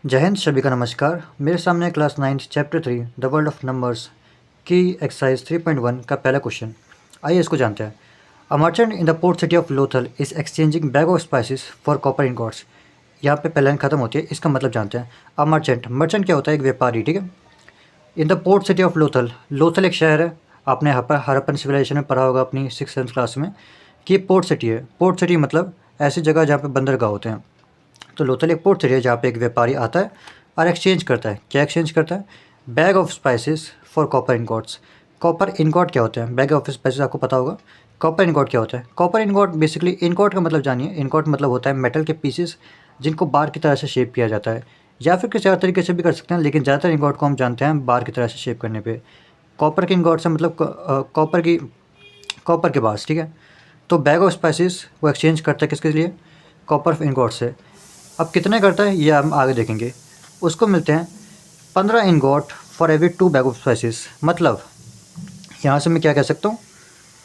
जय हिंद, सभी का नमस्कार। मेरे सामने class 9 chapter 3 the world of numbers की एक्सरसाइज 3.1 का पहला क्वेश्चन। आइए इसको जानते हैं। A merchant in the port city of Lothal is exchanging bag of spices for copper ingots. यहाँ पे पहला लाइन खत्म होती है, इसका मतलब जानते हैं। अ मर्चेंट, मर्चेंट क्या होता है? एक व्यापारी, ठीक है। In the port city of Lothal, Lothal एक शहर है। आपने हड़प्पन सिविलाइजेशन में पढ़ा होगा अपनी 6th क्लास में कि पोर्ट सिटी है। पोर्ट सिटी मतलब ऐसी जगह जहाँ पे बंदरगाह होते हैं। तो लोथल एक पोर्ट सिटी है जहाँ पे एक व्यापारी आता है और एक्सचेंज करता है। क्या एक्सचेंज करता है? Bag of spices for copper ingots. Copper ingot क्या होते हैं? बैग ऑफ स्पाइसेस आपको पता होगा। कॉपर इनगॉट क्या होता है? कॉपर इनगॉट बेसिकली, इनगॉट का मतलब जानिए। इनगॉट मतलब होता है मेटल के पीसेस जिनको बार की तरह से शेप किया जाता है, या फिर किसी और तरीके से भी कर सकते हैं, लेकिन ज़्यादातर इनगॉट को हम जानते हैं बार की तरह से शेप करने पे। कॉपर के इनगॉट से मतलब कॉपर के बार्स, ठीक है। तो बैग ऑफ स्पाइसेस वो एक्सचेंज करता है किसके लिए? कॉपर इनगॉट से। अब कितने करता है ये हम आगे देखेंगे। उसको मिलते हैं 15 ingot for every 2 bag of spices. मतलब यहाँ से मैं क्या कह सकता हूँ,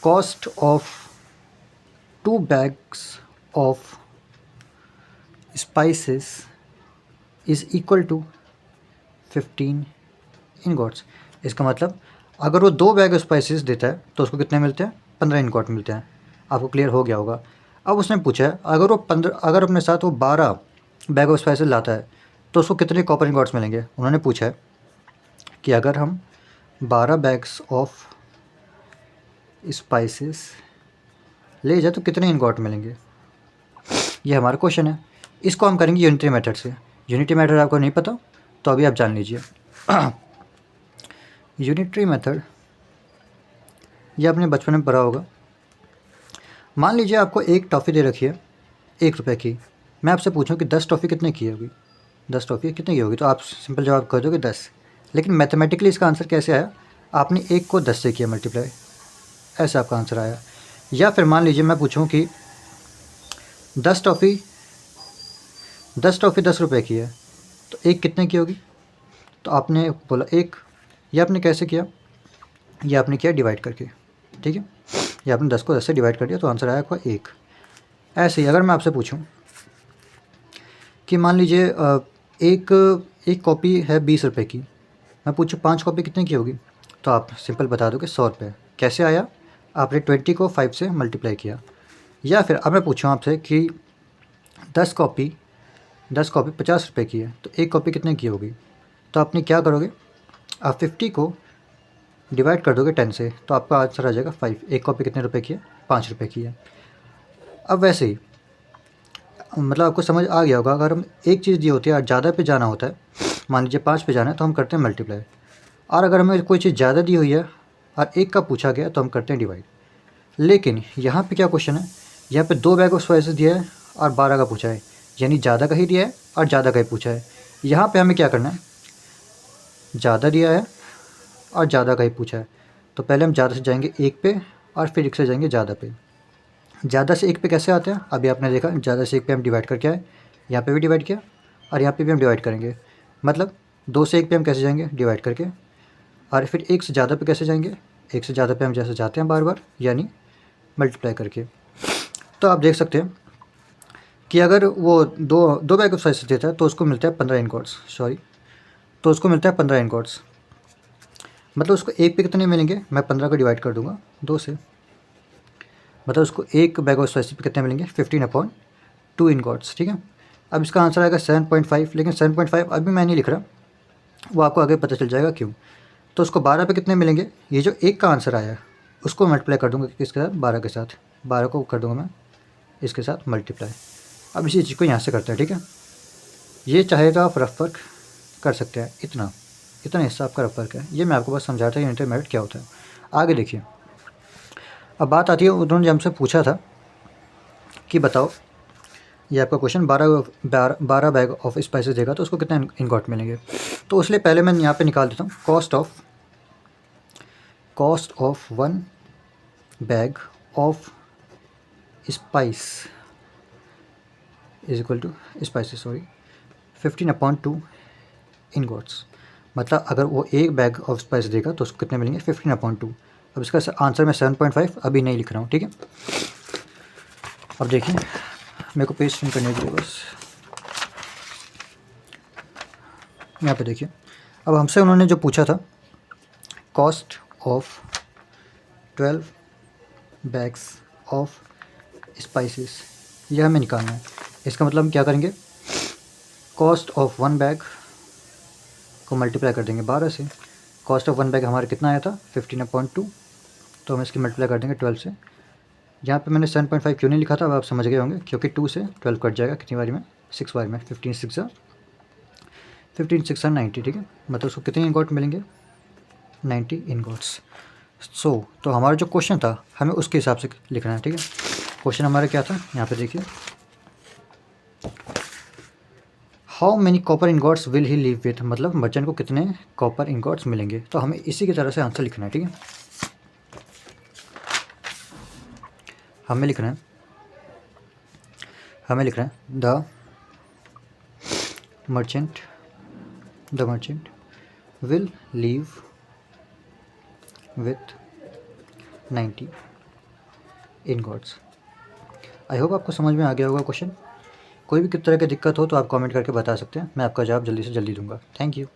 cost of 2 bags of spices is equal to 15 ingots. इसका मतलब अगर वो 2 बैग ऑफ स्पाइसेस देता है तो उसको कितने मिलते हैं? 15 इनगॉट मिलते हैं। आपको क्लियर हो गया होगा। अब उसने पूछा है अगर अपने साथ वो 12 बैग ऑफ स्पाइसेस लाता है तो उसको कितने कॉपर इनगॉट्स मिलेंगे। उन्होंने पूछा है कि अगर हम 12 बैग्स ऑफ स्पाइसेस ले जाए तो कितने इनगॉट मिलेंगे। ये हमारा क्वेश्चन है। इसको हम करेंगे यूनिटरी मेथड से। यूनिटरी मेथड आपको नहीं पता तो अभी आप जान लीजिए। यूनिटरी मेथड ये आपने बचपन में पढ़ा होगा। मान लीजिए आपको एक टॉफ़ी दे रखी है 1 रुपये की। मैं आपसे पूछूं कि 10 टॉफ़ी कितने की होगी? 10 टॉफ़ी कितने की होगी? तो आप सिंपल जवाब कर दोगे 10। लेकिन मैथमेटिकली इसका आंसर कैसे आया? आपने 1 को 10 से किया मल्टीप्लाई, ऐसा आपका आंसर आया। या फिर मान लीजिए मैं पूछूं कि 10 टॉफ़ी 10 रुपये की है, तो 1 कितने की होगी? तो आपने बोला 1। ये आपने कैसे किया? ये आपने किया डिवाइड करके, ठीक है। ये आपने 10 को 10 से डिवाइड कर दिया तो आंसर आया आपका 1। ऐसे ही अगर मैं आपसे पूछूं कि मान लीजिए एक कॉपी है 20 रुपये की, मैं पूछूं 5 कॉपी कितने की होगी, तो आप सिंपल बता दोगे 100 रुपये। कैसे आया? आपने 20 को 5 से मल्टीप्लाई किया। या फिर अब मैं पूछूँ आपसे कि 10 कॉपी 50 रुपये की है, तो एक कॉपी कितने की होगी, तो आपने क्या करोगे? आप 50 को डिवाइड कर दोगे 10 से, तो आपका आंसर आ जाएगा 5। एक कॉपी कितने रुपए की है? 5 रुपये की है। अब वैसे ही मतलब आपको समझ आ गया होगा, अगर हम एक चीज़ दी होती है और ज़्यादा पे जाना होता है, मान लीजिए 5 पे जाना है तो हम करते हैं मल्टीप्लाई। और अगर हमें कोई चीज़ ज़्यादा दी हुई है और 1 का पूछा गया तो हम करते हैं डिवाइड। लेकिन यहाँ पे क्या क्वेश्चन है, यहाँ पे 2 बैग ऑफ स्पाइसेस दिया है और 12 का पूछा है, यानी ज़्यादा का ही दिया है और ज़्यादा का ही पूछा है। यहाँ पे हमें क्या करना है, ज़्यादा दिया है और ज़्यादा का ही पूछा है, तो पहले हम ज़्यादा से जाएंगे 1 पे और फिर 1 से जाएंगे ज़्यादा पे। ज़्यादा से 1 पे कैसे आते हैं? अभी आपने देखा, ज़्यादा से 1 पे हम डिवाइड करके आए, यहाँ पे भी डिवाइड किया और यहाँ पे भी हम डिवाइड करेंगे। मतलब 2 से 1 पे हम कैसे जाएंगे? डिवाइड करके। और फिर 1 से ज़्यादा पे कैसे जाएंगे? 1 से ज़्यादा पे हम जैसे जाते हैं बार बार, यानी मल्टीप्लाई करके। तो आप देख सकते हैं कि अगर वो दो बैग ऑफ स्पाइसेस देता है तो उसको मिलता है 15 इनगॉट्स, तो उसको मिलता है 15 इनगॉट्स। मतलब उसको 1 पे कितने मिलेंगे? मैं 15 को डिवाइड कर दूंगा 2 से, मतलब उसको एक बैग ऑफ स्पाइसेस पे कितने मिलेंगे? 15/2 इनगॉट्स, ठीक है। अब इसका आंसर आएगा 7.5। लेकिन 7.5 अभी मैं नहीं लिख रहा, वो आपको आगे पता चल जाएगा क्यों। तो उसको 12 पे कितने मिलेंगे? ये जो 1 का आंसर आया उसको मल्टीप्लाई कर दूंगा किसके साथ? 12 के साथ। 12 को कर दूंगा मैं इसके साथ मल्टीप्लाई। अब इसी चीज़ को यहाँ से करते हैं, ठीक है। ये चाहे तो आप रफ वर्क कर सकते हैं, इतना हिस्सा आपका रफ वर्क है। ये मैं आपको बस समझाता हूँ इंटरमीडिएट क्या होता है। आगे देखिए, अब बात आती है, उन्होंने जो हमसे पूछा था कि बताओ, ये आपका क्वेश्चन 12 बैग ऑफ स्पाइसेस देगा तो उसको कितने इनगॉट मिलेंगे। तो इसलिए पहले मैं यहाँ पे निकाल देता हूँ cost of 1 bag of spice is equal to 15/2 ingots. मतलब अगर वो एक बैग ऑफ स्पाइस देगा तो उसको कितने मिलेंगे? 15/2। अब इसका आंसर मैं 7.5 अभी नहीं लिख रहा हूँ, ठीक है। अब देखिए, मेरे को पेज स्पिन करने के लिए बस यहाँ पे देखिए, अब हमसे उन्होंने जो पूछा था cost of 12 bags of spices, यह हमें निकालना है। इसका मतलब हम क्या करेंगे, कॉस्ट ऑफ 1 बैग को मल्टीप्लाई कर देंगे 12 से। कॉस्ट ऑफ 1 बैग हमारा कितना आया था 15.2, तो हम इसकी मल्टीप्लाई कर देंगे 12 से। यहाँ पे मैंने 7.5 क्यों नहीं लिखा था अब आप समझ गए होंगे, क्योंकि 2 से 12 कट जाएगा कितनी बारी में, 6 बारी में। 15 6 90, ठीक है, मतलब उसको कितने इनगॉट मिलेंगे 90 इनगॉट्स। तो हमारा जो क्वेश्चन था हमें उसके हिसाब से लिखना है, ठीक है। क्वेश्चन हमारा क्या था, यहाँ पे देखिए, how many copper ingots will he leave with, मतलब मर्चेंट को कितने कॉपर इनगॉट्स मिलेंगे। तो हमें इसी की तरह से आंसर लिखना है, ठीक है। हमें लिखना है the merchant will leave with 90 ingots. I hope आपको समझ में आ गया होगा क्वेश्चन। कोई भी किस तरह की दिक्कत हो तो आप कमेंट करके बता सकते हैं, मैं आपका जवाब जल्दी से जल्दी दूंगा। Thank you.